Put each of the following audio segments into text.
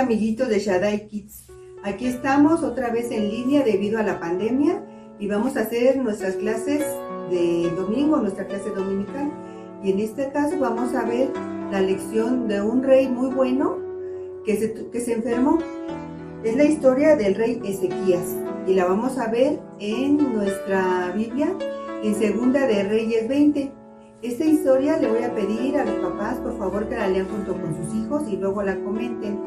amiguitos de Shaddai Kids. Aquí estamos otra vez en línea debido a la pandemia y vamos a hacer nuestras clases de domingo, nuestra clase dominical. Y en este caso vamos a ver la lección de un rey muy bueno que se enfermó. Es la historia del rey Ezequías y la vamos a ver en nuestra Biblia en Segunda de Reyes 20. Esta historia le voy a pedir a los papás, por favor, que la lean junto con sus hijos y luego la comenten.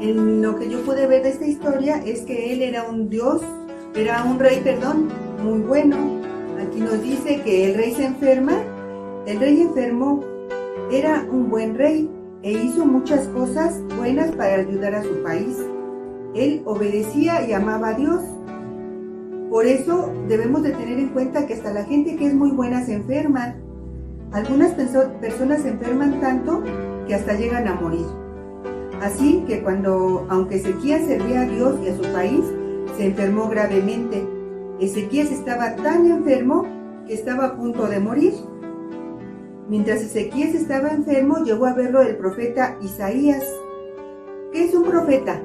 En lo que yo pude ver de esta historia es que él era un rey, muy bueno. Aquí nos dice que el rey se enferma. El rey enfermó. Era un buen rey e hizo muchas cosas buenas para ayudar a su país. Él obedecía y amaba a Dios. Por eso debemos de tener en cuenta que hasta la gente que es muy buena se enferma. Algunas personas se enferman tanto que hasta llegan a morir. Así que aunque Ezequías servía a Dios y a su país, se enfermó gravemente. Ezequías estaba tan enfermo que estaba a punto de morir. Mientras Ezequías estaba enfermo, llegó a verlo el profeta Isaías. ¿Qué es un profeta?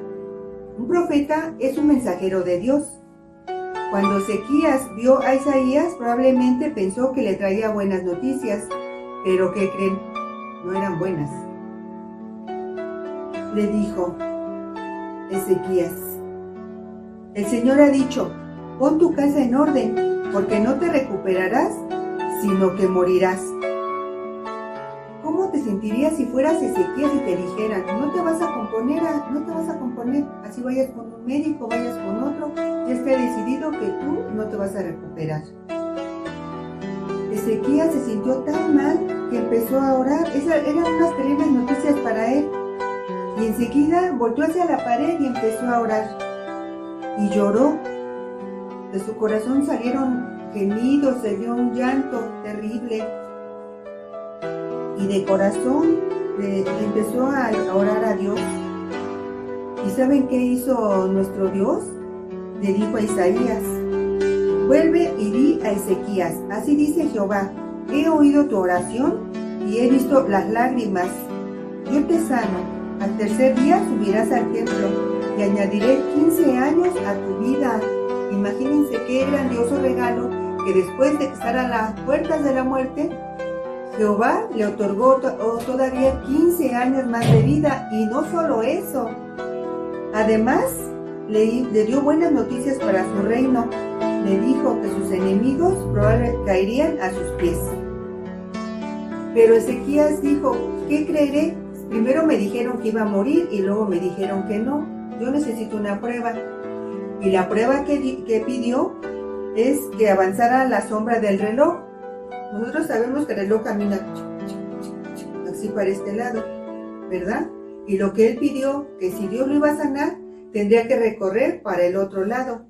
Un profeta es un mensajero de Dios. Cuando Ezequías vio a Isaías, probablemente pensó que le traía buenas noticias, pero ¿qué creen? No eran buenas. Le dijo Ezequías: el Señor ha dicho, pon tu casa en orden, porque no te recuperarás, sino que morirás. ¿Cómo te sentirías si fueras Ezequías y te dijeran, no te vas a componer, así vayas con un médico, vayas con otro, ya está decidido que tú no te vas a recuperar? Ezequías se sintió tan mal que empezó a orar. Eran unas terribles noticias para él. Y enseguida volteó hacia la pared y empezó a orar. Y lloró. De su corazón salieron gemidos, se dio un llanto terrible. Y de corazón empezó a orar a Dios. ¿Y saben qué hizo nuestro Dios? Le dijo a Isaías: vuelve y di a Ezequías, así dice Jehová, he oído tu oración y he visto las lágrimas. Yo te sano, al tercer día subirás al templo y añadiré 15 años a tu vida. Imagínense qué grandioso regalo que después de estar a las puertas de la muerte, Jehová le otorgó todavía 15 años más de vida. Y no solo eso, además le dio buenas noticias para su reino. Le dijo que sus enemigos probablemente caerían a sus pies. Pero Ezequías dijo: ¿qué creeré? Primero me dijeron que iba a morir y luego me dijeron que no. Yo necesito una prueba. Y la prueba que pidió es que avanzara la sombra del reloj. Nosotros sabemos que el reloj camina así para este lado, ¿verdad? Y lo que él pidió, que si Dios lo iba a sanar, tendría que recorrer para el otro lado.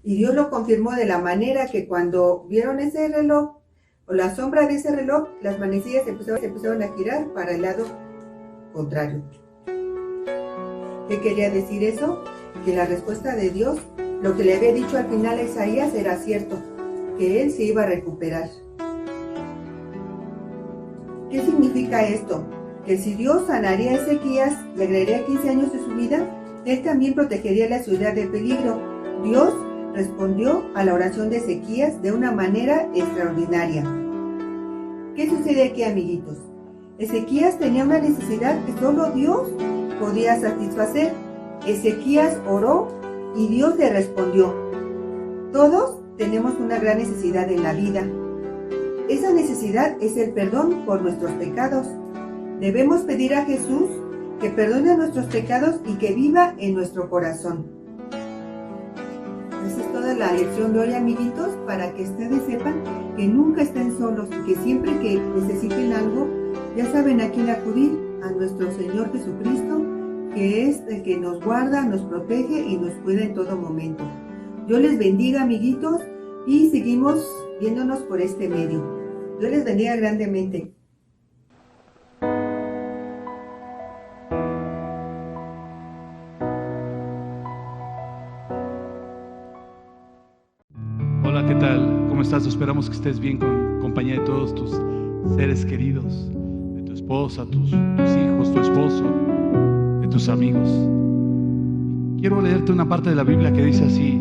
Y Dios lo confirmó de la manera que cuando vieron ese reloj, o la sombra de ese reloj, las manecillas empezaron a girar para el lado contrario. ¿Qué quería decir eso? Que la respuesta de Dios, lo que le había dicho al final a Isaías, era cierto, que él se iba a recuperar. ¿Qué significa esto? Que si Dios sanaría a Ezequías y agregaría 15 años de su vida, él también protegería la ciudad de peligro. Dios respondió a la oración de Ezequías de una manera extraordinaria. ¿Qué sucede aquí, amiguitos? Ezequías tenía una necesidad que solo Dios podía satisfacer. Ezequías oró y Dios le respondió. Todos tenemos una gran necesidad en la vida. Esa necesidad es el perdón por nuestros pecados. Debemos pedir a Jesús que perdone nuestros pecados y que viva en nuestro corazón. Esa es toda la lección de hoy, amiguitos, para que ustedes sepan que nunca estén solos y que siempre que necesiten algo, ya saben a quién acudir, a nuestro Señor Jesucristo, que es el que nos guarda, nos protege y nos cuida en todo momento. Dios les bendiga, amiguitos, y seguimos viéndonos por este medio. Dios les bendiga grandemente. Hola, ¿qué tal? ¿Cómo estás? Esperamos que estés bien con compañía de todos tus seres queridos, de tu esposa, tus hijos, tu esposo. de tus amigos. Quiero leerte una parte de la Biblia que dice así: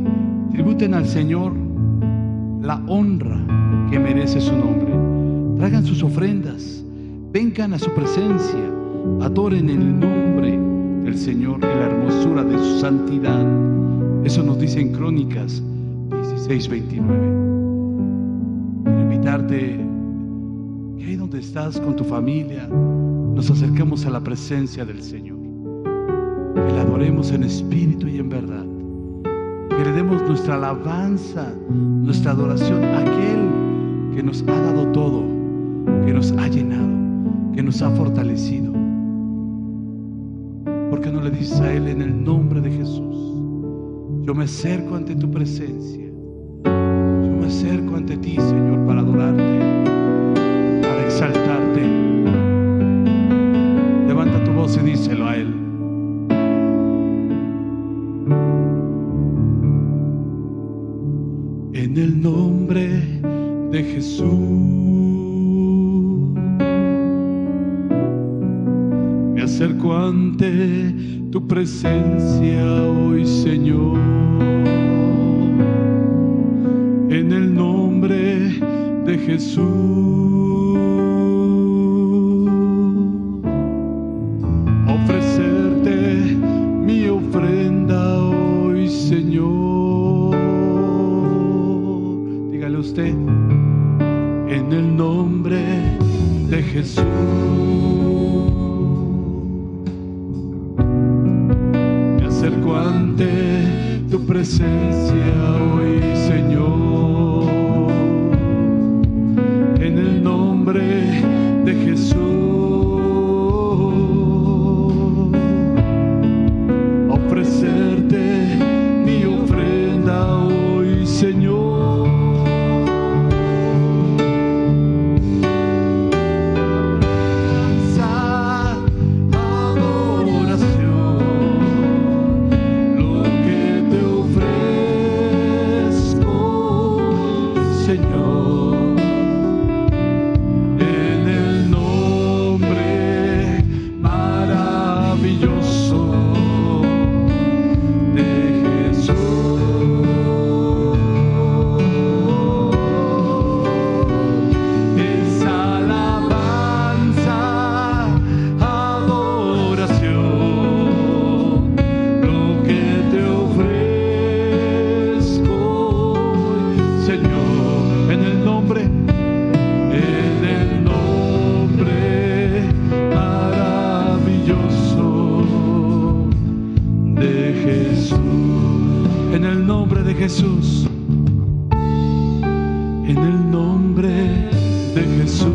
tributen al Señor la honra que merece su nombre, traigan sus ofrendas, vengan a su presencia, adoren el nombre del Señor en la hermosura de su santidad. Eso nos dice en Crónicas 16:29. Quiero invitarte que ahí donde estás con tu familia nos acerquemos a la presencia del Señor, que le adoremos en espíritu y en verdad, que le demos nuestra alabanza, nuestra adoración a aquel que nos ha dado todo, que nos ha llenado, que nos ha fortalecido. ¿Por qué no le dices a Él: en el nombre de Jesús, yo me acerco ante tu presencia, yo me acerco ante ti, Señor, para adorarte, para exaltarte? Levanta tu voz y díselo a Él. En el nombre de Jesús, me acerco ante tu presencia hoy, Señor. En el nombre de Jesús, ofrecerte mi ofrenda hoy, Señor. Dígale usted: en el nombre de Jesús, me acerco ante tu presencia hoy, Señor. En el nombre de Jesús, ofrecerte mi ofrenda hoy, Señor. Jesús, en el nombre de Jesús,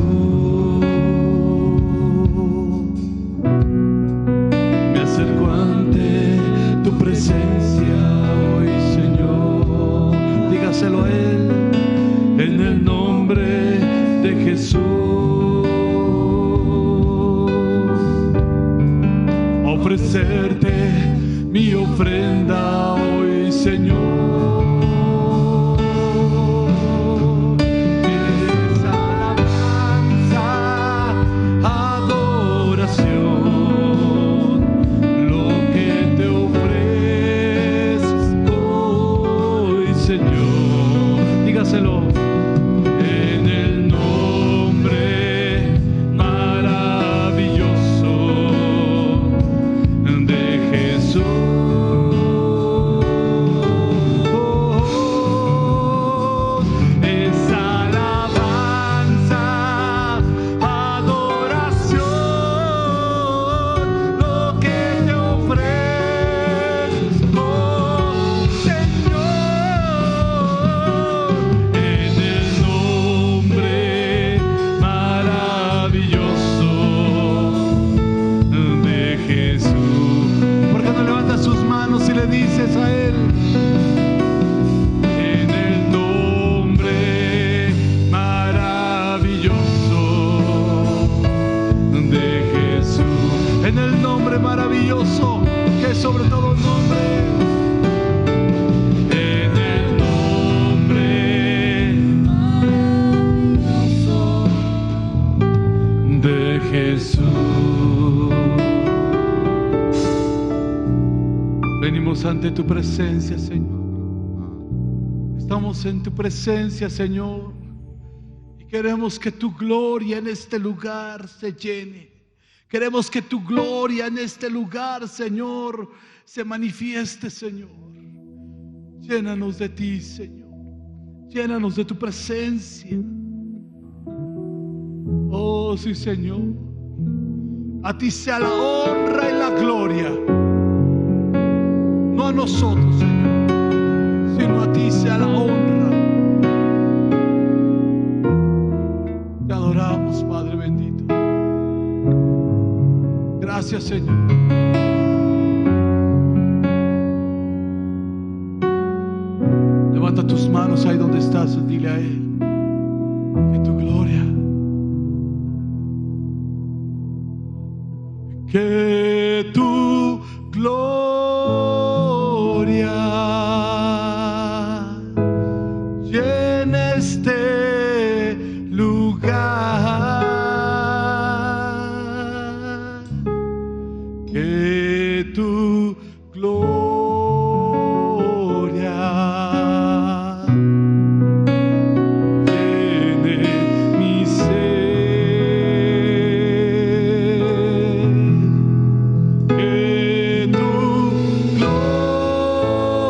me acerco ante tu presencia hoy, Señor. Dígaselo a Él: en el nombre de Jesús, ofrecerte mi ofrenda hoy, Señor. Jesús, tu presencia, Señor. Estamos en tu presencia, Señor. Y queremos que tu gloria en este lugar se llene. Queremos que tu gloria en este lugar, Señor, se manifieste, Señor. Llénanos de ti, Señor. Llénanos de tu presencia. Oh, sí, Señor. A ti sea la honra y la gloria. No a nosotros, Señor, sino a ti sea la honra. Te adoramos, Padre bendito. Gracias, Señor. Levanta tus manos ahí donde estás y dile a Él que tu gloria, que tu gloria llene este lugar, que tu gloria llene mi ser, que tu gloria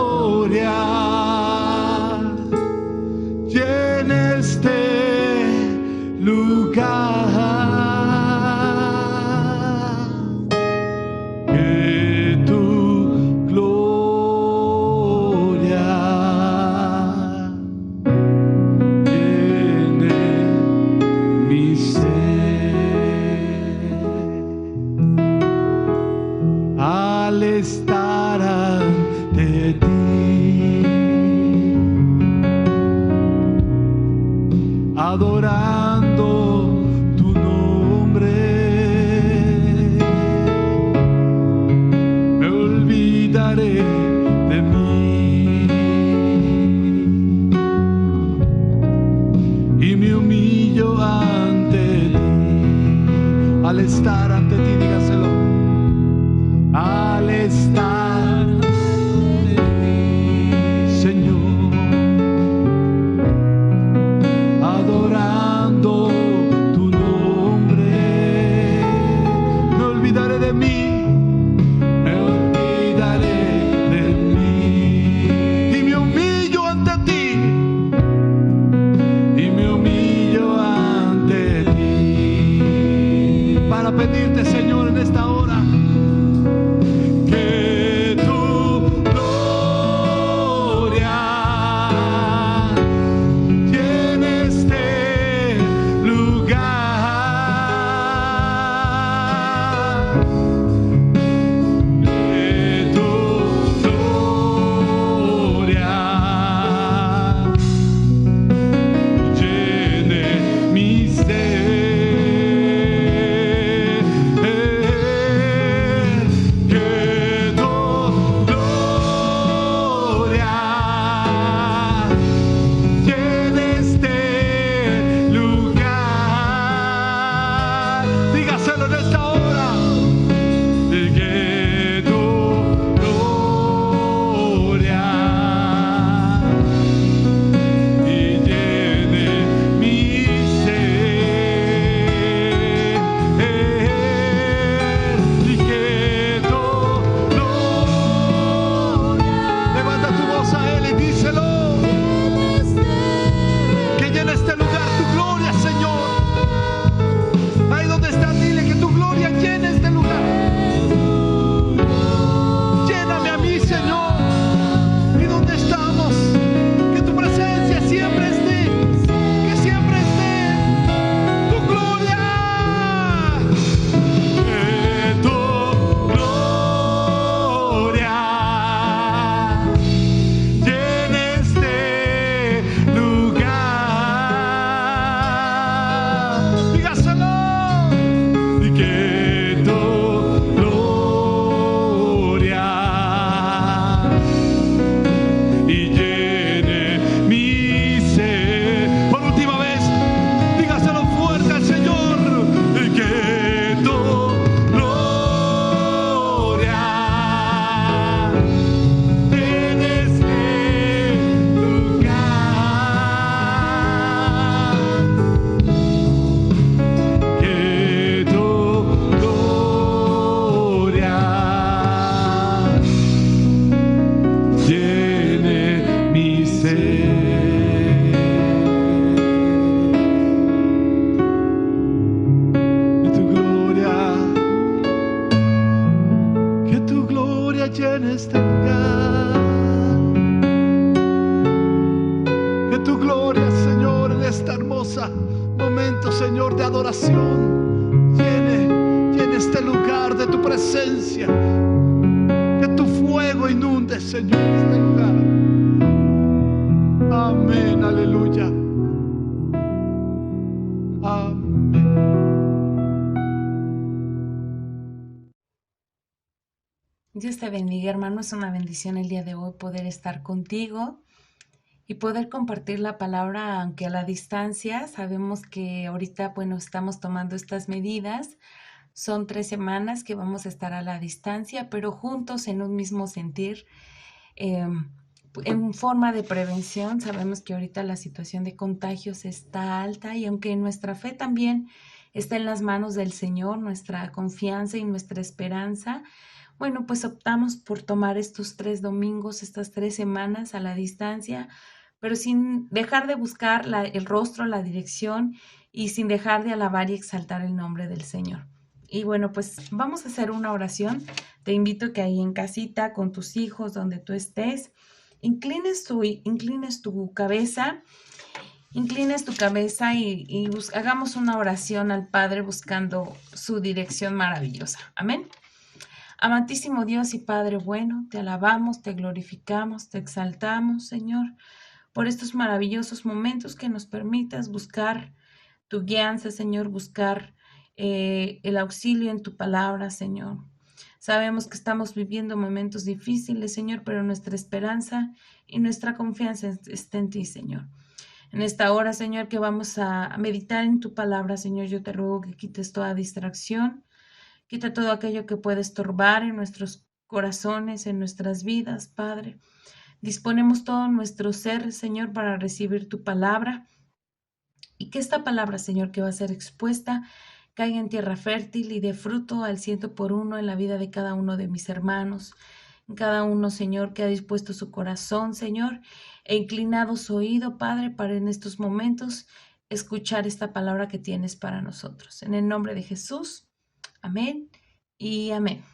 Señor, de adoración. Llene este lugar de tu presencia. Que tu fuego inunde, Señor, este lugar. Amén, aleluya. Amén. Dios te bendiga, hermano. Es una bendición el día de hoy poder estar contigo y poder compartir la palabra, aunque a la distancia. Sabemos que ahorita, bueno, estamos tomando estas medidas. Son 3 semanas que vamos a estar a la distancia, pero juntos en un mismo sentir. En forma de prevención, sabemos que ahorita la situación de contagios está alta y aunque nuestra fe también está en las manos del Señor, nuestra confianza y nuestra esperanza, bueno, pues optamos por tomar estos 3 domingos, estas 3 semanas a la distancia, pero sin dejar de buscar el rostro, la dirección y sin dejar de alabar y exaltar el nombre del Señor. Y bueno, pues vamos a hacer una oración. Te invito que ahí en casita, con tus hijos, donde tú estés, inclines tu cabeza y hagamos una oración al Padre buscando su dirección maravillosa. Amén. Amantísimo Dios y Padre bueno, te alabamos, te glorificamos, te exaltamos, Señor, por estos maravillosos momentos que nos permitas buscar tu guianza, Señor, buscar el auxilio en tu palabra, Señor. Sabemos que estamos viviendo momentos difíciles, Señor, pero nuestra esperanza y nuestra confianza está en ti, Señor. En esta hora, Señor, que vamos a meditar en tu palabra, Señor, yo te ruego que quites toda distracción, quita todo aquello que puede estorbar en nuestros corazones, en nuestras vidas, Padre. Disponemos todo nuestro ser, Señor, para recibir tu palabra y que esta palabra, Señor, que va a ser expuesta, caiga en tierra fértil y dé fruto al 100% en la vida de cada uno de mis hermanos, en cada uno, Señor, que ha dispuesto su corazón, Señor, e inclinado su oído, Padre, para en estos momentos escuchar esta palabra que tienes para nosotros. En el nombre de Jesús, amén y amén.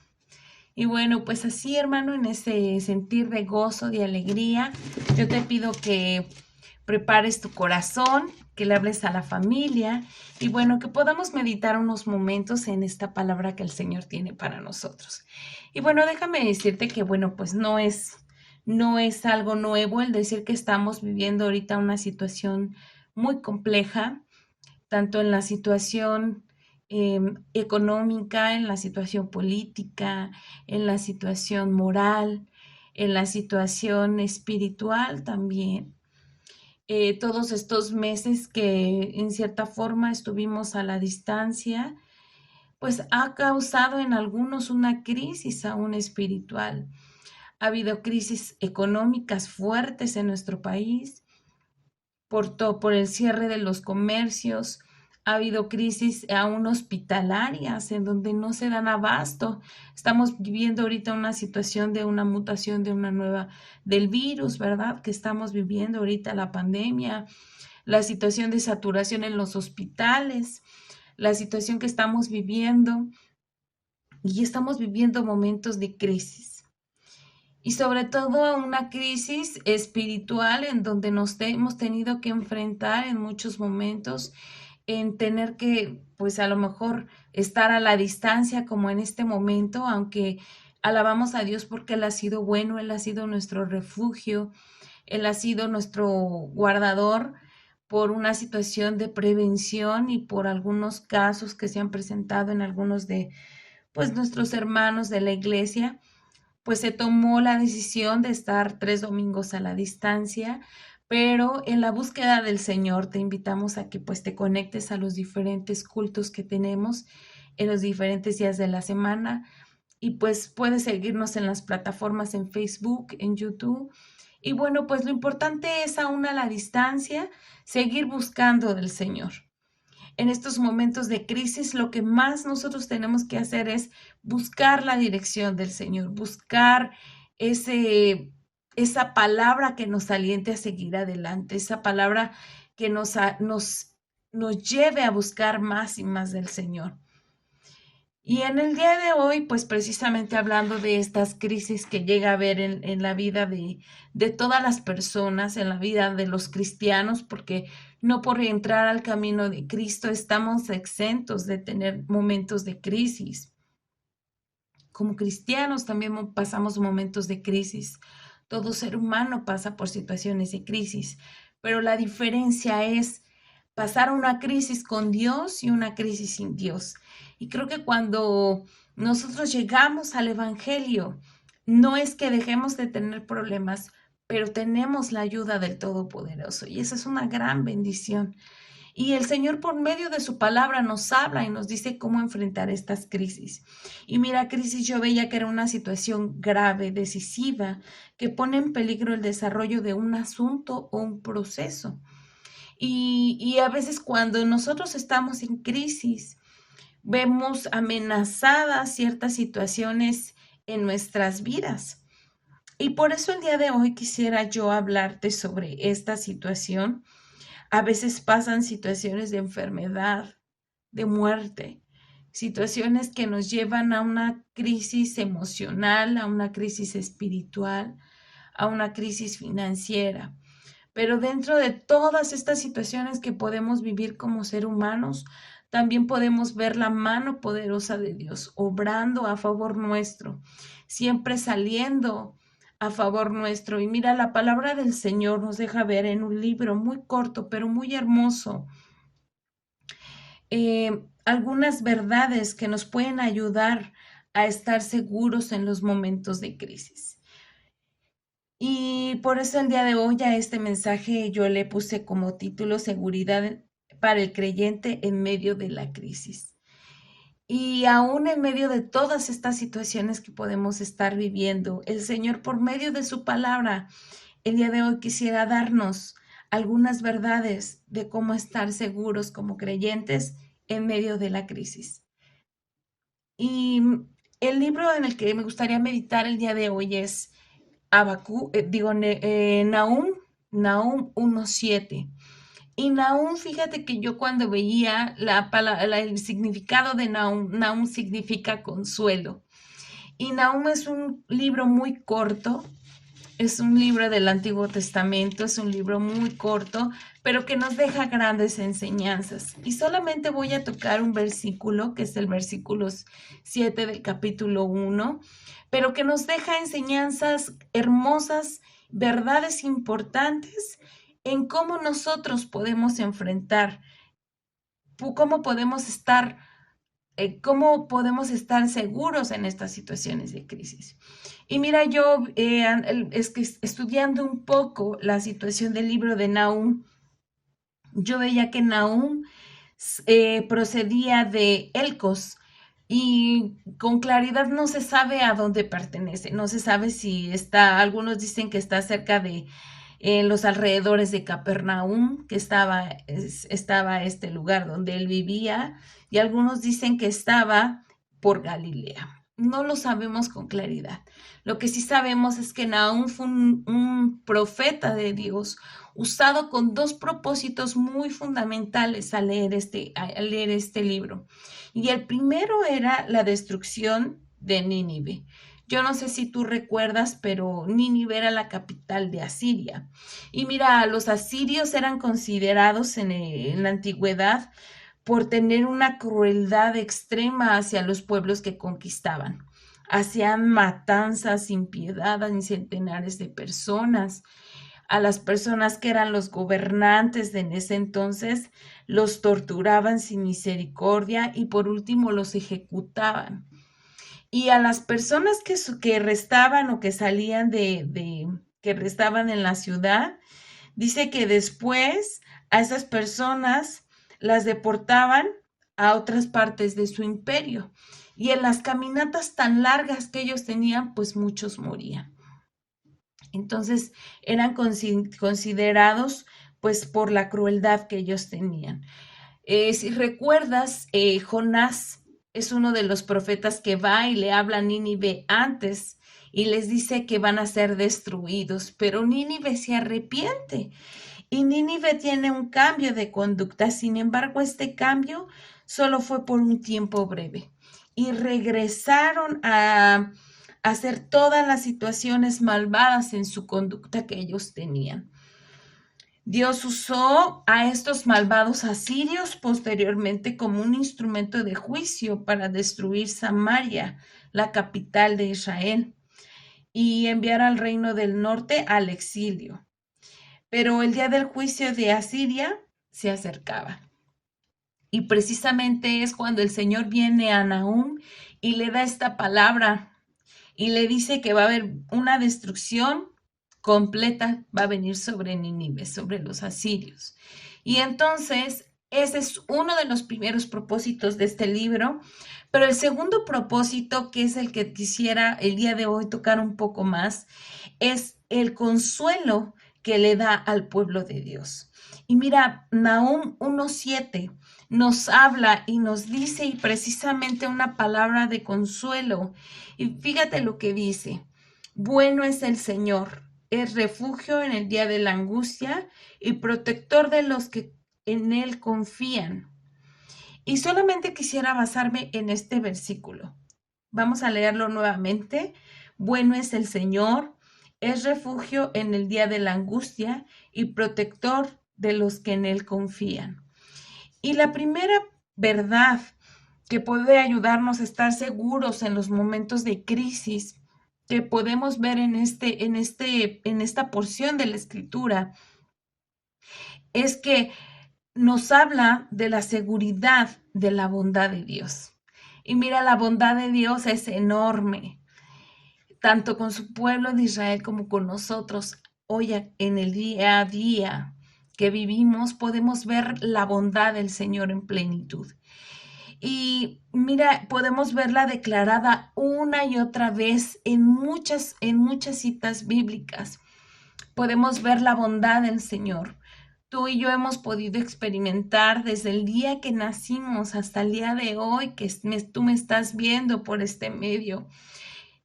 Y bueno, pues así, hermano, en ese sentir de gozo, de alegría, yo te pido que prepares tu corazón, que le hables a la familia y bueno, que podamos meditar unos momentos en esta palabra que el Señor tiene para nosotros. Y bueno, déjame decirte que bueno, pues no es algo nuevo el decir que estamos viviendo ahorita una situación muy compleja, tanto en la situación económica, en la situación política, en la situación moral, en la situación espiritual también. Todos estos meses que en cierta forma estuvimos a la distancia, pues ha causado en algunos una crisis aún espiritual. Ha habido crisis económicas fuertes en nuestro país por el cierre de los comercios. Ha habido crisis aún hospitalarias en donde no se dan abasto. Estamos viviendo ahorita una situación de una mutación de una nueva, del virus, ¿verdad? Que estamos viviendo ahorita la pandemia, la situación de saturación en los hospitales, la situación que estamos viviendo y estamos viviendo momentos de crisis. Y sobre todo una crisis espiritual en donde nos hemos tenido que enfrentar en muchos momentos, en tener que, pues a lo mejor, estar a la distancia como en este momento, aunque alabamos a Dios porque Él ha sido bueno, Él ha sido nuestro refugio, Él ha sido nuestro guardador por una situación de prevención y por algunos casos que se han presentado en algunos de, pues, nuestros hermanos de la iglesia. Pues se tomó la decisión de estar 3 domingos a la distancia, pero en la búsqueda del Señor te invitamos a que pues te conectes a los diferentes cultos que tenemos en los diferentes días de la semana y pues puedes seguirnos en las plataformas en Facebook, en YouTube. Y bueno, pues lo importante es aún a la distancia seguir buscando del Señor. En estos momentos de crisis, lo que más nosotros tenemos que hacer es buscar la dirección del Señor, buscar esa palabra que nos aliente a seguir adelante, esa palabra que nos lleve a buscar más y más del Señor. Y en el día de hoy, pues precisamente hablando de estas crisis que llega a haber en la vida de todas las personas, en la vida de los cristianos, porque no por entrar al camino de Cristo estamos exentos de tener momentos de crisis. Como cristianos también pasamos momentos de crisis. Todo ser humano pasa por situaciones de crisis, pero la diferencia es pasar una crisis con Dios y una crisis sin Dios. Y creo que cuando nosotros llegamos al Evangelio, no es que dejemos de tener problemas, pero tenemos la ayuda del Todopoderoso. Y esa es una gran bendición. Y el Señor por medio de su palabra nos habla y nos dice cómo enfrentar estas crisis. Y mira, crisis yo veía que era una situación grave, decisiva, que pone en peligro el desarrollo de un asunto o un proceso. Y a veces cuando nosotros estamos en crisis, vemos amenazadas ciertas situaciones en nuestras vidas. Y por eso el día de hoy quisiera yo hablarte sobre esta situación. A veces pasan situaciones de enfermedad, de muerte, situaciones que nos llevan a una crisis emocional, a una crisis espiritual, a una crisis financiera. Pero dentro de todas estas situaciones que podemos vivir como ser humanos, también podemos ver la mano poderosa de Dios obrando a favor nuestro, siempre saliendo a favor nuestro. Y mira, la palabra del Señor nos deja ver en un libro muy corto, pero muy hermoso, algunas verdades que nos pueden ayudar a estar seguros en los momentos de crisis. Y por eso el día de hoy a este mensaje yo le puse como título Seguridad para el creyente en medio de la crisis. Y aún en medio de todas estas situaciones que podemos estar viviendo, el Señor por medio de su palabra, el día de hoy quisiera darnos algunas verdades de cómo estar seguros como creyentes en medio de la crisis. Y el libro en el que me gustaría meditar el día de hoy es Nahum 1:7. Y Nahum, fíjate que yo cuando veía el significado de Nahum significa consuelo. Y Nahum es un libro muy corto, es un libro del Antiguo Testamento, es un libro muy corto, pero que nos deja grandes enseñanzas. Y solamente voy a tocar un versículo, que es el versículo 7 del capítulo 1, pero que nos deja enseñanzas hermosas, verdades importantes en cómo nosotros podemos enfrentar, cómo podemos estar seguros en estas situaciones de crisis. Y mira, yo es que estudiando un poco la situación del libro de Nahum, yo veía que Nahum procedía de Elcos y con claridad no se sabe a dónde pertenece, no se sabe si está, algunos dicen que está cerca de los alrededores de Capernaum, que estaba este lugar donde él vivía, y algunos dicen que estaba por Galilea. No lo sabemos con claridad. Lo que sí sabemos es que Nahum fue un profeta de Dios, usado con dos propósitos muy fundamentales al leer este libro. Y el primero era la destrucción de Nínive. Yo no sé si tú recuerdas, pero Nínive era la capital de Asiria. Y mira, los asirios eran considerados en la antigüedad por tener una crueldad extrema hacia los pueblos que conquistaban. Hacían matanzas sin piedad en centenares de personas. A las personas que eran los gobernantes en ese entonces los torturaban sin misericordia y por último los ejecutaban. Y a las personas que restaban o que salían que restaban en la ciudad, dice que después a esas personas las deportaban a otras partes de su imperio. Y en las caminatas tan largas que ellos tenían, pues muchos morían. Entonces eran considerados pues por la crueldad que ellos tenían. Si recuerdas, Jonás es uno de los profetas que va y le habla a Nínive antes y les dice que van a ser destruidos, pero Nínive se arrepiente y Nínive tiene un cambio de conducta. Sin embargo, este cambio solo fue por un tiempo breve. y regresaron a hacer todas las situaciones malvadas en su conducta que ellos tenían. Dios usó a estos malvados asirios posteriormente como un instrumento de juicio para destruir Samaria, la capital de Israel, y enviar al reino del norte al exilio. Pero el día del juicio de Asiria se acercaba. Y precisamente es cuando el Señor viene a Nahum y le da esta palabra y le dice que va a haber una destrucción completa, va a venir sobre Nínive, sobre los asirios. Y entonces, ese es uno de los primeros propósitos de este libro, pero el segundo propósito, que es el que quisiera el día de hoy tocar un poco más, es el consuelo que le da al pueblo de Dios. Y mira, Nahum 1:7 nos habla y nos dice y precisamente una palabra de consuelo. Y fíjate lo que dice: bueno es el Señor, es refugio en el día de la angustia y protector de los que en Él confían. Y solamente quisiera basarme en este versículo. Vamos a leerlo nuevamente. Bueno es el Señor, es refugio en el día de la angustia y protector de los que en Él confían. Y la primera verdad que puede ayudarnos a estar seguros en los momentos de crisis que podemos ver en esta porción de la Escritura es que nos habla de la seguridad de la bondad de Dios. Y mira, la bondad de Dios es enorme, tanto con su pueblo de Israel como con nosotros. Hoy en el día a día que vivimos podemos ver la bondad del Señor en plenitud. Y mira, podemos verla declarada una y otra vez en muchas citas bíblicas. Podemos ver la bondad del Señor. Tú y yo hemos podido experimentar desde el día que nacimos hasta el día de hoy que tú me estás viendo por este medio.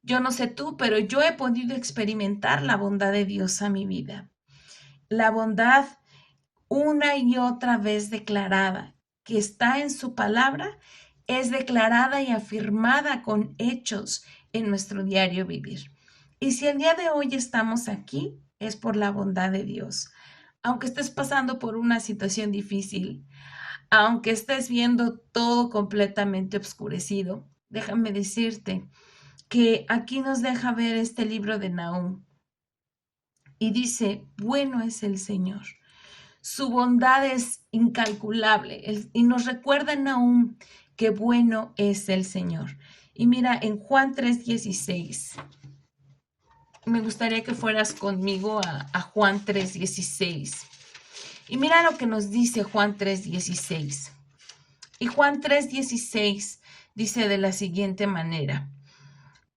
Yo no sé tú, pero yo he podido experimentar la bondad de Dios a mi vida. La bondad una y otra vez declarada, que está en su palabra, es declarada y afirmada con hechos en nuestro diario vivir. Y si el día de hoy estamos aquí, es por la bondad de Dios. Aunque estés pasando por una situación difícil, aunque estés viendo todo completamente oscurecido, déjame decirte que aquí nos deja ver este libro de Nahum. Y dice, bueno es el Señor. Su bondad es incalculable y nos recuerda en Nahum que bueno es el Señor. Y mira, en Juan 3:16, me gustaría que fueras conmigo a Juan 3:16. Y mira lo que nos dice Juan 3:16. Y Juan 3:16 dice de la siguiente manera: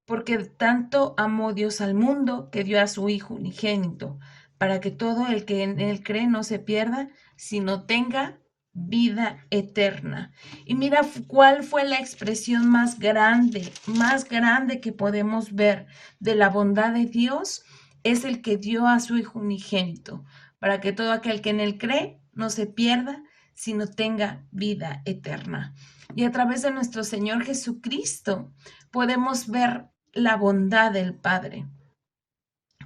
porque tanto amó Dios al mundo que dio a su Hijo unigénito, para que todo el que en Él cree no se pierda, sino tenga vida eterna. Y mira cuál fue la expresión más grande que podemos ver de la bondad de Dios, es el que dio a su Hijo unigénito, para que todo aquel que en Él cree no se pierda, sino tenga vida eterna. Y a través de nuestro Señor Jesucristo podemos ver la bondad del Padre,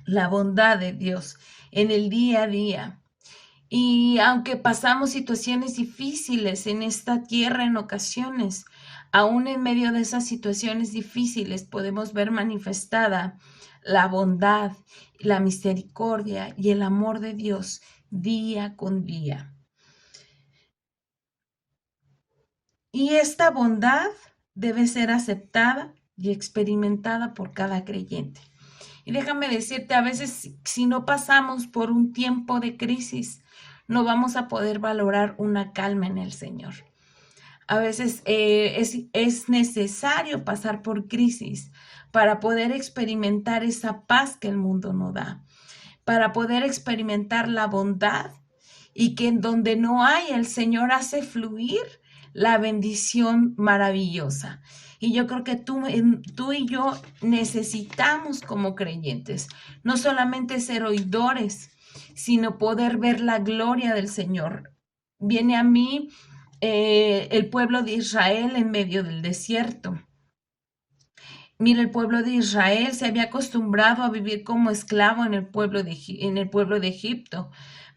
la bondad de Dios en el día a día. Y aunque pasamos situaciones difíciles en esta tierra en ocasiones, aún en medio de esas situaciones difíciles podemos ver manifestada la bondad, la misericordia y el amor de Dios día con día. Y esta bondad debe ser aceptada y experimentada por cada creyente. Y déjame decirte, a veces si no pasamos por un tiempo de crisis, no vamos a poder valorar una calma en el Señor. A veces es necesario pasar por crisis para poder experimentar esa paz que el mundo no da, para poder experimentar la bondad y que en donde no hay, el Señor hace fluir la bendición maravillosa. Y yo creo que tú y yo necesitamos como creyentes no solamente ser oidores, sino poder ver la gloria del Señor. Viene a mí el pueblo de Israel en medio del desierto. Mira, el pueblo de Israel se había acostumbrado a vivir como esclavo en el pueblo de Egipto.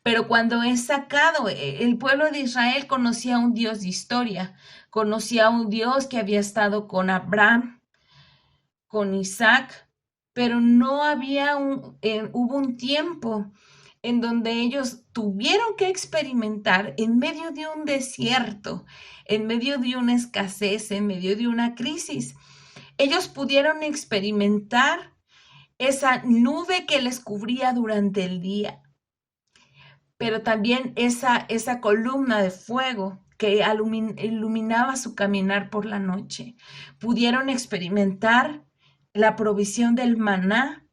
Pero cuando es sacado, el pueblo de Israel conocía a un Dios de historia, conocía a un Dios que había estado con Abraham, con Isaac, pero no había hubo un tiempo en donde ellos tuvieron que experimentar en medio de un desierto, en medio de una escasez, en medio de una crisis. Ellos pudieron experimentar esa nube que les cubría durante el día, pero también esa columna de fuego que iluminaba su caminar por la noche. Pudieron experimentar la provisión del maná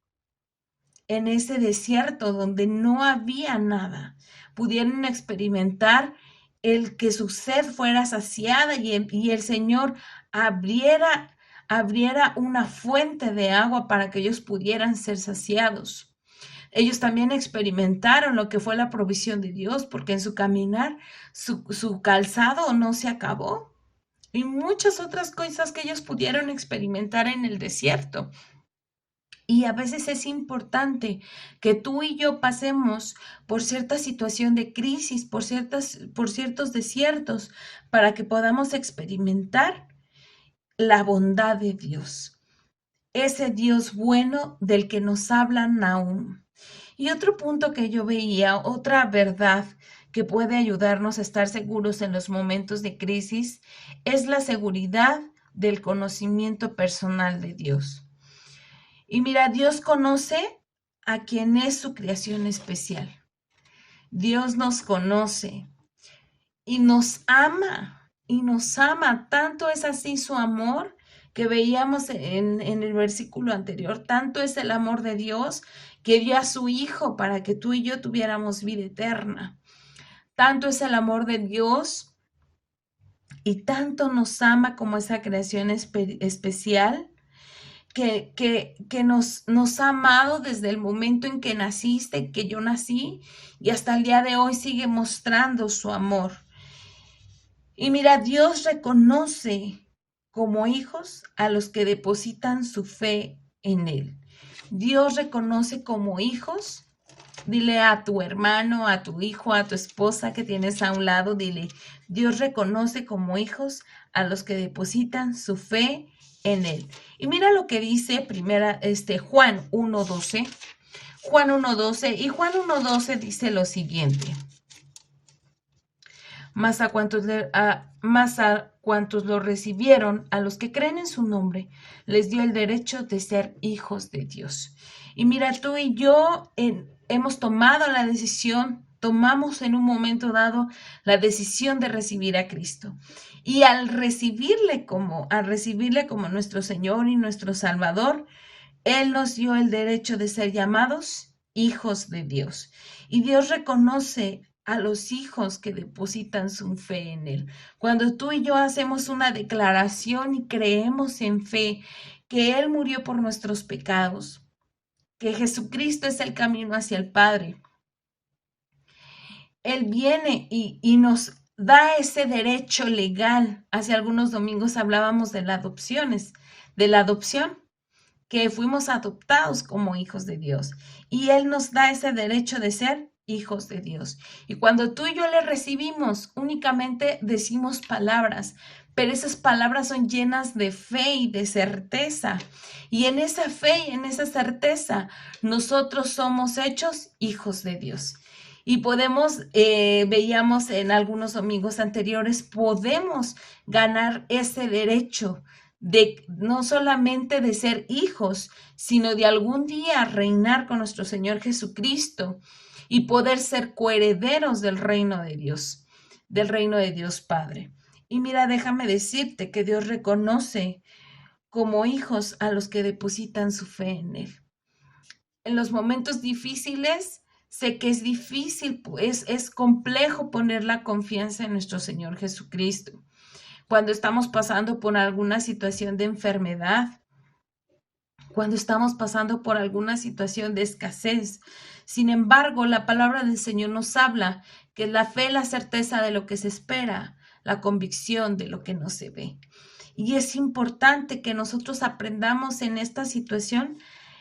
en ese desierto donde no había nada. Pudieron experimentar el que su sed fuera saciada y el Señor abriera una fuente de agua para que ellos pudieran ser saciados. Ellos también experimentaron lo que fue la provisión de Dios, porque en su caminar su calzado no se acabó. Y muchas otras cosas que ellos pudieron experimentar en el desierto. Y a veces es importante que tú y yo pasemos por cierta situación de crisis, por ciertos desiertos, para que podamos experimentar la bondad de Dios. Ese Dios bueno del que nos habla Nahum. Y otro punto que yo veía, otra verdad que puede ayudarnos a estar seguros en los momentos de crisis, es la seguridad del conocimiento personal de Dios. Y mira, Dios conoce a quien es su creación especial. Dios nos conoce y nos ama, Tanto es así su amor que veíamos en el versículo anterior. Tanto es el amor de Dios que dio a su Hijo para que tú y yo tuviéramos vida eterna. Tanto es el amor de Dios y tanto nos ama como esa creación especial que nos ha amado desde el momento en que naciste, que yo nací, y hasta el día de hoy sigue mostrando su amor. Y mira, Dios reconoce como hijos a los que depositan su fe en Él. Dios reconoce como hijos. Dile a tu hermano, a tu hijo, a tu esposa que tienes a un lado, dile, Dios reconoce como hijos a los que depositan su fe en Él. Y mira lo que dice Juan 1:12. Juan 1:12 y Juan 1:12 dice lo siguiente. Mas a cuantos lo recibieron, a los que creen en su nombre, les dio el derecho de ser hijos de Dios. Y mira, tú y yo hemos tomado la decisión, tomamos en un momento dado la decisión de recibir a Cristo. Y al recibirle como nuestro Señor y nuestro Salvador, Él nos dio el derecho de ser llamados hijos de Dios. Y Dios reconoce a los hijos que depositan su fe en Él. Cuando tú y yo hacemos una declaración y creemos en fe que Él murió por nuestros pecados, que Jesucristo es el camino hacia el Padre, Él viene y nos da ese derecho legal. Hace algunos domingos hablábamos de la adopción, que fuimos adoptados como hijos de Dios. Y Él nos da ese derecho de ser hijos de Dios. Y cuando tú y yo le recibimos, únicamente decimos palabras, pero esas palabras son llenas de fe y de certeza. Y en esa fe y en esa certeza, nosotros somos hechos hijos de Dios. Y veíamos en algunos domingos anteriores, podemos ganar ese derecho de no solamente de ser hijos, sino de algún día reinar con nuestro Señor Jesucristo y poder ser coherederos del reino de Dios Padre. Y mira, déjame decirte que Dios reconoce como hijos a los que depositan su fe en Él. En los momentos difíciles, sé que es difícil, es complejo poner la confianza en nuestro Señor Jesucristo. Cuando estamos pasando por alguna situación de enfermedad, cuando estamos pasando por alguna situación de escasez. Sin embargo, la palabra del Señor nos habla que la fe es la certeza de lo que se espera, la convicción de lo que no se ve. Y es importante que nosotros aprendamos en esta situación,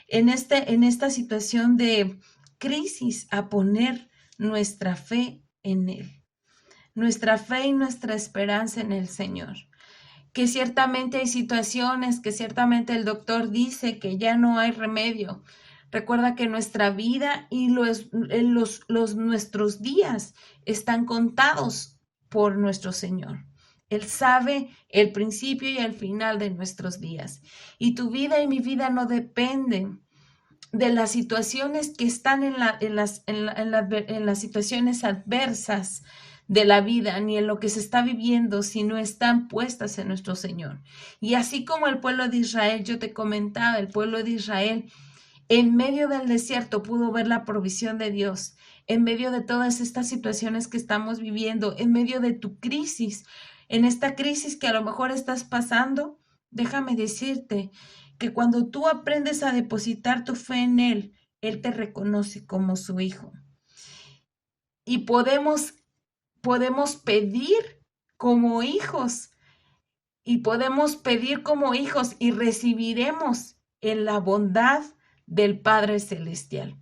en esta situación de crisis, a poner nuestra fe en Él, nuestra fe y nuestra esperanza en el Señor. Que ciertamente hay situaciones, que ciertamente el doctor dice que ya no hay remedio. Recuerda que nuestra vida y nuestros días están contados por nuestro Señor. Él sabe el principio y el final de nuestros días. Y tu vida y mi vida no dependen de las situaciones que están en las situaciones adversas de la vida, ni en lo que se está viviendo, sino están puestas en nuestro Señor. Y así como el pueblo de Israel, yo te comentaba, el pueblo de Israel en medio del desierto pudo ver la provisión de Dios, en medio de todas estas situaciones que estamos viviendo, en medio de tu crisis, en esta crisis que a lo mejor estás pasando. Déjame decirte que cuando tú aprendes a depositar tu fe en Él, Él te reconoce como su hijo. Y podemos pedir como hijos, y podemos pedir como hijos y recibiremos en la bondad del Padre Celestial.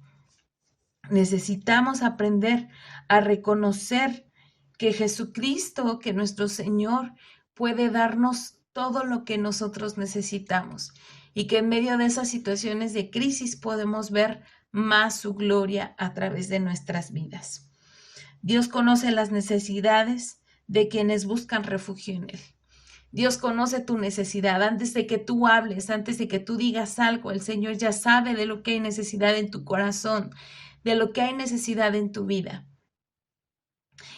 Necesitamos aprender a reconocer que Jesucristo, que nuestro Señor, puede darnos todo lo que nosotros necesitamos y que en medio de esas situaciones de crisis podemos ver más su gloria a través de nuestras vidas. Dios conoce las necesidades de quienes buscan refugio en Él. Dios conoce tu necesidad. Antes de que tú hables, antes de que tú digas algo, el Señor ya sabe de lo que hay necesidad en tu corazón, de lo que hay necesidad en tu vida.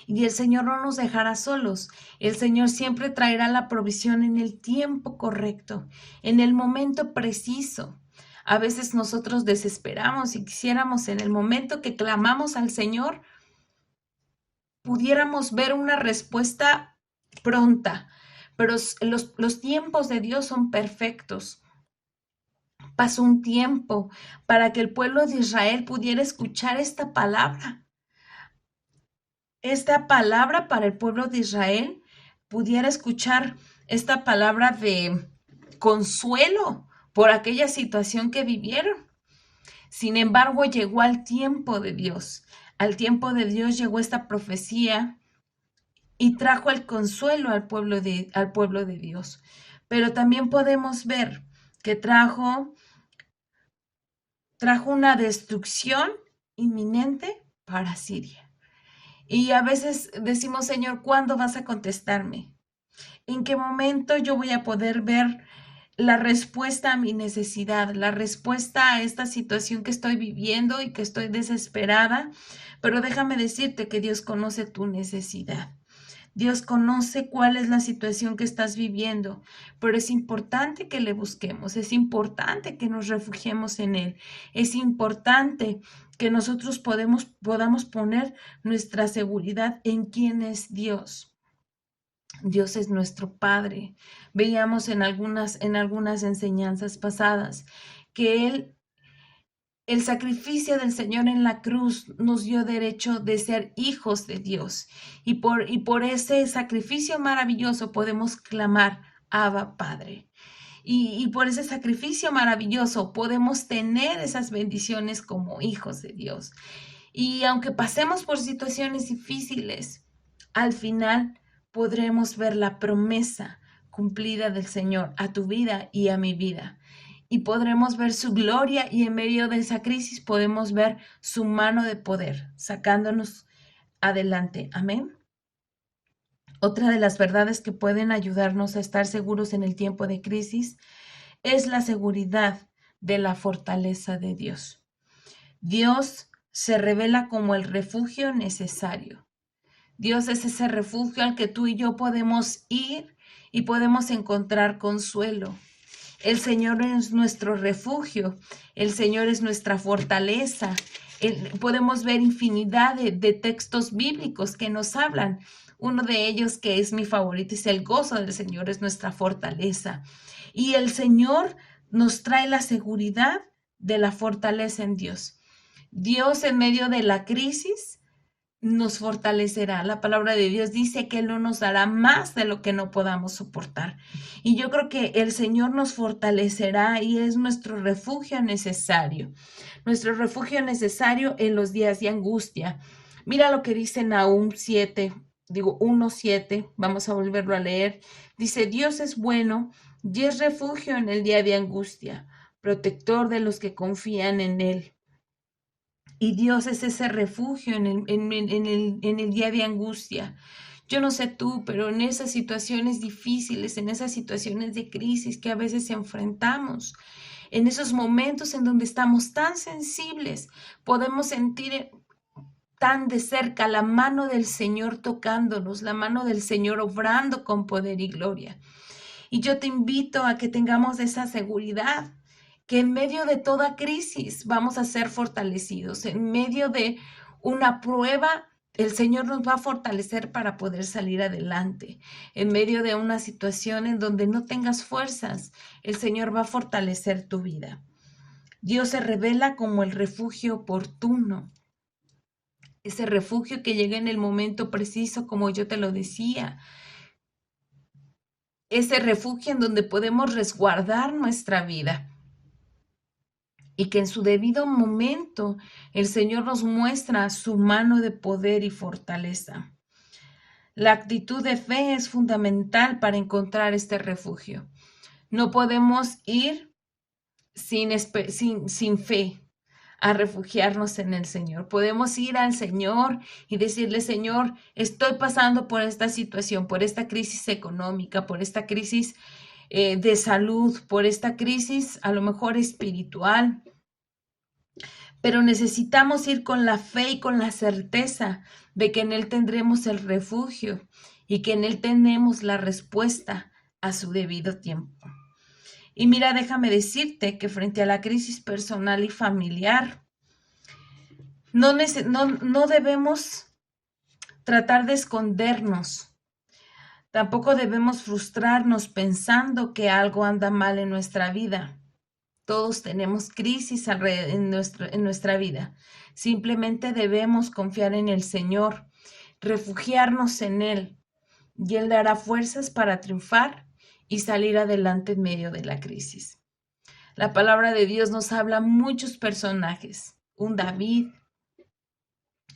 Y el Señor no nos dejará solos. El Señor siempre traerá la provisión en el tiempo correcto, en el momento preciso. A veces nosotros desesperamos y quisiéramos en el momento que clamamos al Señor, pudiéramos ver una respuesta pronta, pero los tiempos de Dios son perfectos. Pasó un tiempo para que el pueblo de Israel pudiera escuchar esta palabra. Esta palabra para el pueblo de Israel pudiera escuchar esta palabra de consuelo por aquella situación que vivieron. Sin embargo, llegó al tiempo de Dios. Al tiempo de Dios llegó esta profecía y trajo el consuelo al pueblo de Dios. Pero también podemos ver que trajo una destrucción inminente para Siria. Y a veces decimos, Señor, ¿cuándo vas a contestarme? ¿En qué momento yo voy a poder ver la respuesta a mi necesidad, la respuesta a esta situación que estoy viviendo y que estoy desesperada? Pero déjame decirte que Dios conoce tu necesidad. Dios conoce cuál es la situación que estás viviendo, pero es importante que le busquemos, es importante que nos refugiemos en Él, es importante que nosotros podamos poner nuestra seguridad en quién es Dios. Dios es nuestro Padre. Veíamos en algunas enseñanzas pasadas que el sacrificio del Señor en la cruz nos dio derecho de ser hijos de Dios. Y por ese sacrificio maravilloso podemos clamar, Abba, Padre. Y por ese sacrificio maravilloso podemos tener esas bendiciones como hijos de Dios. Y aunque pasemos por situaciones difíciles, al final podremos ver la promesa cumplida del Señor a tu vida y a mi vida. Y podremos ver su gloria y en medio de esa crisis podemos ver su mano de poder sacándonos adelante. Amén. Otra de las verdades que pueden ayudarnos a estar seguros en el tiempo de crisis es la seguridad de la fortaleza de Dios. Dios se revela como el refugio necesario. Dios es ese refugio al que tú y yo podemos ir y podemos encontrar consuelo. El Señor es nuestro refugio, el Señor es nuestra fortaleza. Podemos ver infinidad de textos bíblicos que nos hablan. Uno de ellos, que es mi favorito, es el gozo del Señor, es nuestra fortaleza. Y el Señor nos trae la seguridad de la fortaleza en Dios. Dios, en medio de la crisis, nos fortalecerá. La palabra de Dios dice que Él no nos dará más de lo que no podamos soportar. Y yo creo que el Señor nos fortalecerá y es nuestro refugio necesario. Nuestro refugio necesario en los días de angustia. Mira lo que dice Nahum 1:7. Vamos a volverlo a leer. Dice, Dios es bueno y es refugio en el día de angustia, protector de los que confían en Él. Y Dios es ese refugio en el día de angustia. Yo no sé tú, pero en esas situaciones difíciles, en esas situaciones de crisis que a veces enfrentamos, en esos momentos en donde estamos tan sensibles, podemos sentir tan de cerca la mano del Señor tocándonos, la mano del Señor obrando con poder y gloria. Y yo te invito a que tengamos esa seguridad, que en medio de toda crisis vamos a ser fortalecidos. En medio de una prueba, el Señor nos va a fortalecer para poder salir adelante. En medio de una situación en donde no tengas fuerzas, el Señor va a fortalecer tu vida. Dios se revela como el refugio oportuno. Ese refugio que llega en el momento preciso, como yo te lo decía. Ese refugio en donde podemos resguardar nuestra vida. Y que en su debido momento el Señor nos muestra su mano de poder y fortaleza. La actitud de fe es fundamental para encontrar este refugio. No podemos ir sin fe a refugiarnos en el Señor. Podemos ir al Señor y decirle, Señor, estoy pasando por esta situación, por esta crisis económica, por esta crisis de salud, por esta crisis a lo mejor espiritual, pero necesitamos ir con la fe y con la certeza de que en Él tendremos el refugio y que en Él tenemos la respuesta a su debido tiempo. Y mira, déjame decirte que frente a la crisis personal y familiar, no debemos tratar de escondernos. Tampoco debemos frustrarnos pensando que algo anda mal en nuestra vida. Todos tenemos crisis en nuestra vida. Simplemente debemos confiar en el Señor, refugiarnos en Él, y Él dará fuerzas para triunfar y salir adelante en medio de la crisis. La palabra de Dios nos habla muchos personajes, un David,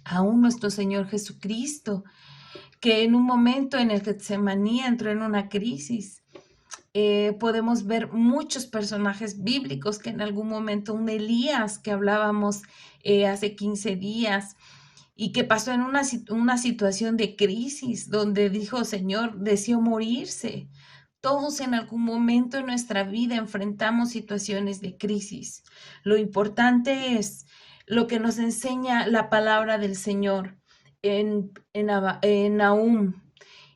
aún nuestro Señor Jesucristo, que en un momento en el Getsemaní entró en una crisis. Podemos ver muchos personajes bíblicos que en algún momento, un Elías que hablábamos hace 15 días y que pasó en una situación de crisis donde dijo, Señor, deseó morirse. Todos en algún momento en nuestra vida enfrentamos situaciones de crisis. Lo importante es lo que nos enseña la palabra del Señor en Nahum,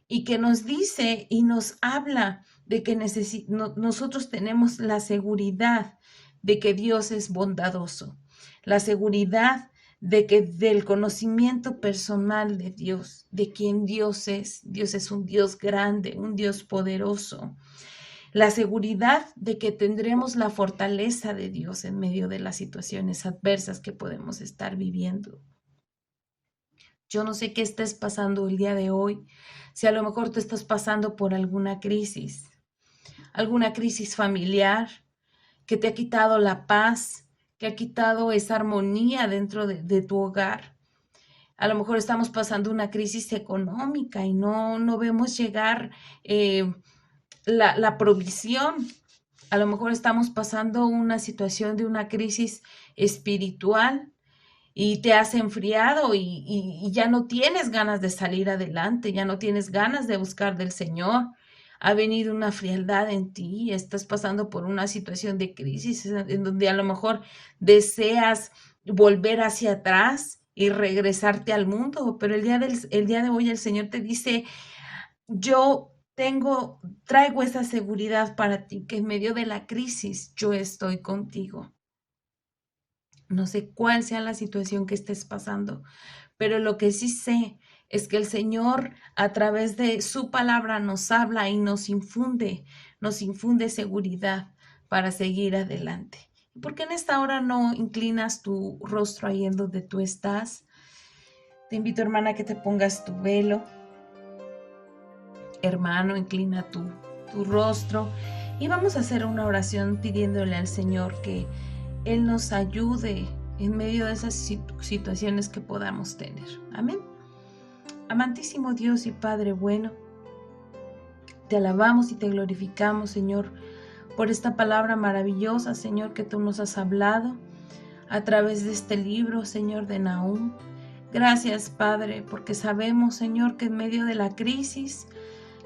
y que nos dice y nos habla de que nosotros tenemos la seguridad de que Dios es bondadoso, la seguridad de que del conocimiento personal de Dios, de quién Dios es un Dios grande, un Dios poderoso, la seguridad de que tendremos la fortaleza de Dios en medio de las situaciones adversas que podemos estar viviendo. Yo no sé qué estés pasando el día de hoy, si a lo mejor te estás pasando por alguna crisis familiar que te ha quitado la paz, que ha quitado esa armonía dentro de tu hogar. A lo mejor estamos pasando una crisis económica y no vemos llegar la provisión. A lo mejor estamos pasando una situación de una crisis espiritual y te has enfriado y ya no tienes ganas de salir adelante, ya no tienes ganas de buscar del Señor. Ha venido una frialdad en ti, estás pasando por una situación de crisis en donde a lo mejor deseas volver hacia atrás y regresarte al mundo, pero el día de hoy el Señor te dice, yo traigo esa seguridad para ti, que en medio de la crisis yo estoy contigo. No sé cuál sea la situación que estés pasando, pero lo que sí sé es que el Señor a través de su palabra nos habla y nos infunde seguridad para seguir adelante. ¿Y por qué en esta hora no inclinas tu rostro ahí en donde tú estás? Te invito, hermana, a que te pongas tu velo. Hermano, inclina tu rostro y vamos a hacer una oración pidiéndole al Señor que Él nos ayude en medio de esas situaciones que podamos tener. Amén. Amantísimo Dios y Padre bueno, te alabamos y te glorificamos, Señor, por esta palabra maravillosa, Señor, que tú nos has hablado a través de este libro, Señor, de Nahum. Gracias, Padre, porque sabemos, Señor, que en medio de la crisis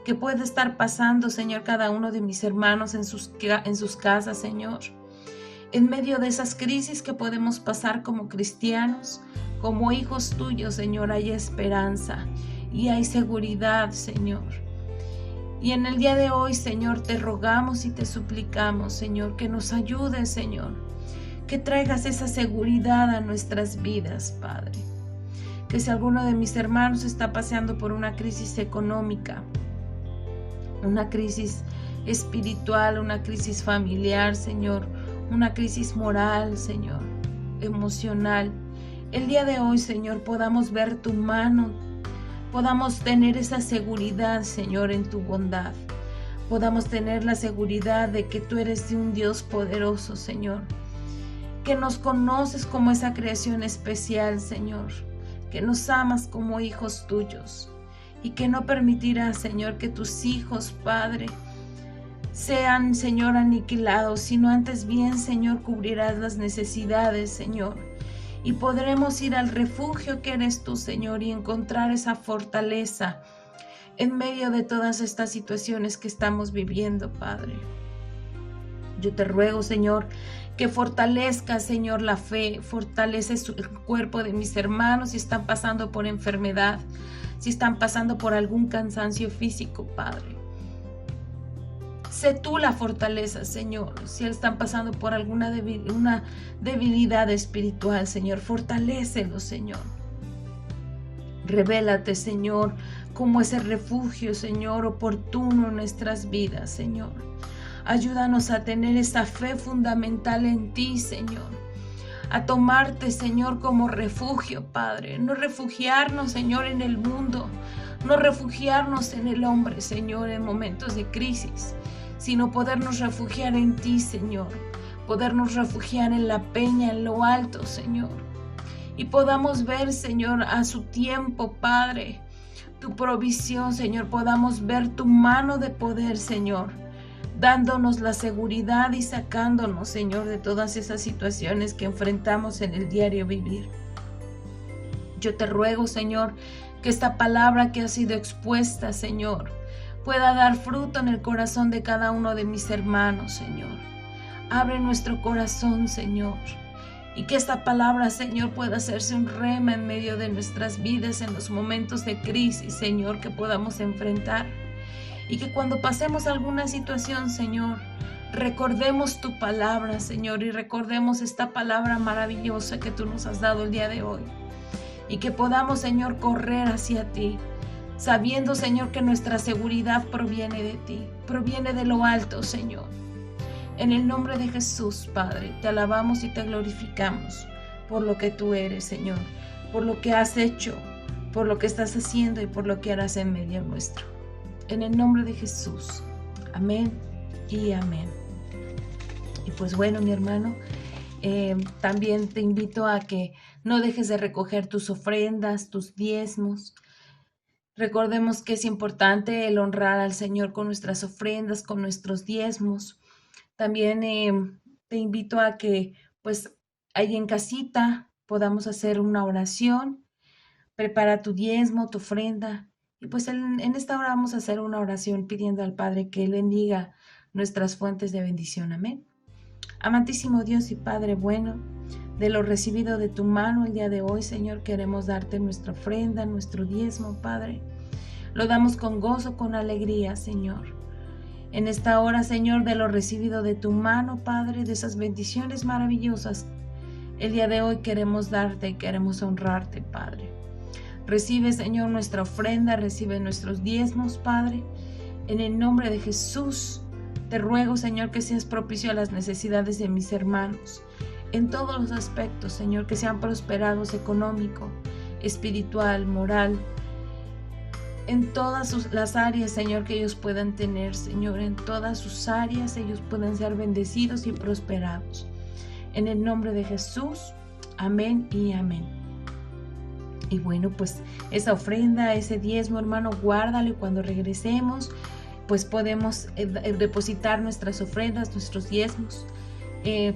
que puede estar pasando, Señor, cada uno de mis hermanos en sus casas, Señor, en medio de esas crisis que podemos pasar como cristianos, como hijos tuyos, Señor, hay esperanza y hay seguridad, Señor. Y en el día de hoy, Señor, te rogamos y te suplicamos, Señor, que nos ayudes, Señor, que traigas esa seguridad a nuestras vidas, Padre. Que si alguno de mis hermanos está pasando por una crisis económica, una crisis espiritual, una crisis familiar, Señor, una crisis moral, Señor, emocional, el día de hoy, Señor, podamos ver tu mano, podamos tener esa seguridad, Señor, en tu bondad, podamos tener la seguridad de que tú eres de un Dios poderoso, Señor, que nos conoces como esa creación especial, Señor, que nos amas como hijos tuyos y que no permitirás, Señor, que tus hijos, Padre, sean, Señor, aniquilados, sino antes bien, Señor, cubrirás las necesidades, Señor, y podremos ir al refugio que eres tú, Señor, y encontrar esa fortaleza en medio de todas estas situaciones que estamos viviendo, Padre. Yo te ruego, Señor, que fortalezca, Señor, la fe, fortalece el cuerpo de mis hermanos si están pasando por enfermedad, si están pasando por algún cansancio físico, Padre. Sé tú la fortaleza, Señor. Si están pasando por una debilidad espiritual, Señor, fortalécelo, Señor. Revélate, Señor, como ese refugio, Señor, oportuno en nuestras vidas, Señor. Ayúdanos a tener esa fe fundamental en ti, Señor. A tomarte, Señor, como refugio, Padre. No refugiarnos, Señor, en el mundo. No refugiarnos en el hombre, Señor, en momentos de crisis, sino podernos refugiar en ti, Señor. Podernos refugiar en la peña, en lo alto, Señor. Y podamos ver, Señor, a su tiempo, Padre, tu provisión, Señor. Podamos ver tu mano de poder, Señor, dándonos la seguridad y sacándonos, Señor, de todas esas situaciones que enfrentamos en el diario vivir. Yo te ruego, Señor, que esta palabra que ha sido expuesta, Señor, pueda dar fruto en el corazón de cada uno de mis hermanos, Señor. Abre nuestro corazón, Señor, y que esta palabra, Señor, pueda hacerse un rema en medio de nuestras vidas en los momentos de crisis, Señor, que podamos enfrentar. Y que cuando pasemos alguna situación, Señor, recordemos tu palabra, Señor, y recordemos esta palabra maravillosa que tú nos has dado el día de hoy. Y que podamos, Señor, correr hacia ti, sabiendo, Señor, que nuestra seguridad proviene de ti, proviene de lo alto, Señor. En el nombre de Jesús, Padre, te alabamos y te glorificamos por lo que tú eres, Señor, por lo que has hecho, por lo que estás haciendo y por lo que harás en medio nuestro. En el nombre de Jesús. Amén y amén. Y pues bueno, mi hermano, también te invito a que no dejes de recoger tus ofrendas, tus diezmos. Recordemos que es importante el honrar al Señor con nuestras ofrendas, con nuestros diezmos. También te invito a que pues ahí en casita podamos hacer una oración. Prepara tu diezmo, tu ofrenda. Y pues en esta hora vamos a hacer una oración pidiendo al Padre que Él bendiga nuestras fuentes de bendición. Amén. Amantísimo Dios y Padre bueno, de lo recibido de tu mano el día de hoy, Señor, queremos darte nuestra ofrenda, nuestro diezmo, Padre. Lo damos con gozo, con alegría, Señor. En esta hora, Señor, de lo recibido de tu mano, Padre, de esas bendiciones maravillosas, el día de hoy queremos darte y queremos honrarte, Padre. Recibe, Señor, nuestra ofrenda, recibe nuestros diezmos, Padre. En el nombre de Jesús, te ruego, Señor, que seas propicio a las necesidades de mis hermanos. En todos los aspectos, Señor, que sean prosperados económico, espiritual, moral, en todas las áreas, Señor, que ellos puedan tener, Señor, en todas sus áreas ellos puedan ser bendecidos y prosperados. En el nombre de Jesús, amén y amén. Y bueno, pues esa ofrenda, ese diezmo, hermano, guárdalo, y cuando regresemos, pues podemos depositar nuestras ofrendas, nuestros diezmos.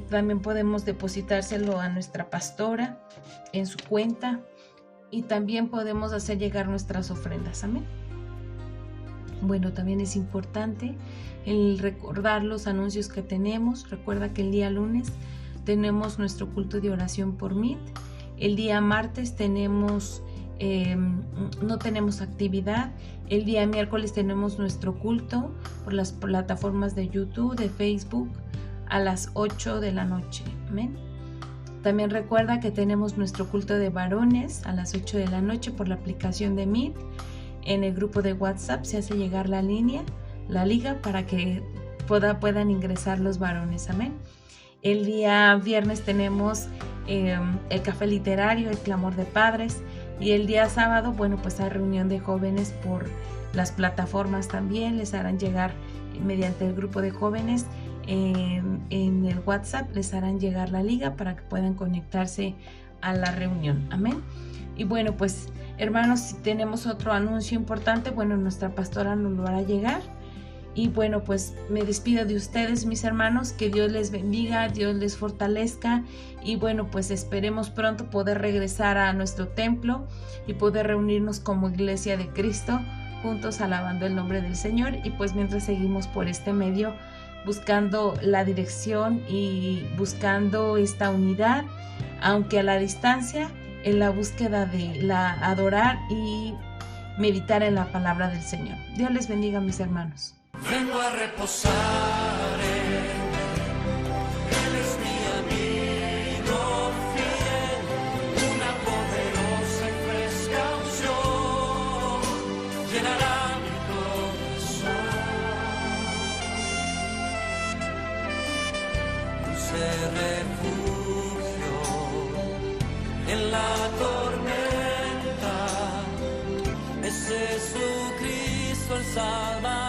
También podemos depositárselo a nuestra pastora en su cuenta, y también podemos hacer llegar nuestras ofrendas. Amén. Bueno, también es importante el recordar los anuncios que tenemos. Recuerda que el día lunes tenemos nuestro culto de oración por Meet. El día martes no tenemos actividad. El día miércoles tenemos nuestro culto por las plataformas de YouTube, de Facebook, a las 8 de la noche. Amén. También recuerda que tenemos nuestro culto de varones a las 8 de la noche por la aplicación de Meet. En el grupo de WhatsApp se hace llegar la liga para que puedan ingresar los varones. Amén. El día viernes tenemos el café literario, el clamor de padres. Y el día sábado, bueno, pues hay reunión de jóvenes por las plataformas también. Les harán llegar mediante el grupo de jóvenes en el WhatsApp, les harán llegar la liga para que puedan conectarse a la reunión. Amén. Y bueno, pues hermanos, si tenemos otro anuncio importante, bueno, nuestra pastora nos lo hará llegar. Y bueno, pues me despido de ustedes, mis hermanos, que Dios les bendiga, Dios les fortalezca, y bueno, pues esperemos pronto poder regresar a nuestro templo y poder reunirnos como iglesia de Cristo, juntos alabando el nombre del Señor. Y pues mientras seguimos por este medio buscando la dirección y buscando esta unidad, aunque a la distancia, en la búsqueda de adorar y meditar en la palabra del Señor. Dios les bendiga, mis hermanos. Vengo a reposar Él es mi amigo fiel, una poderosa y fresca unción llenará mi corazón. Dulce refugio en la tormenta, es Jesucristo el Salvador.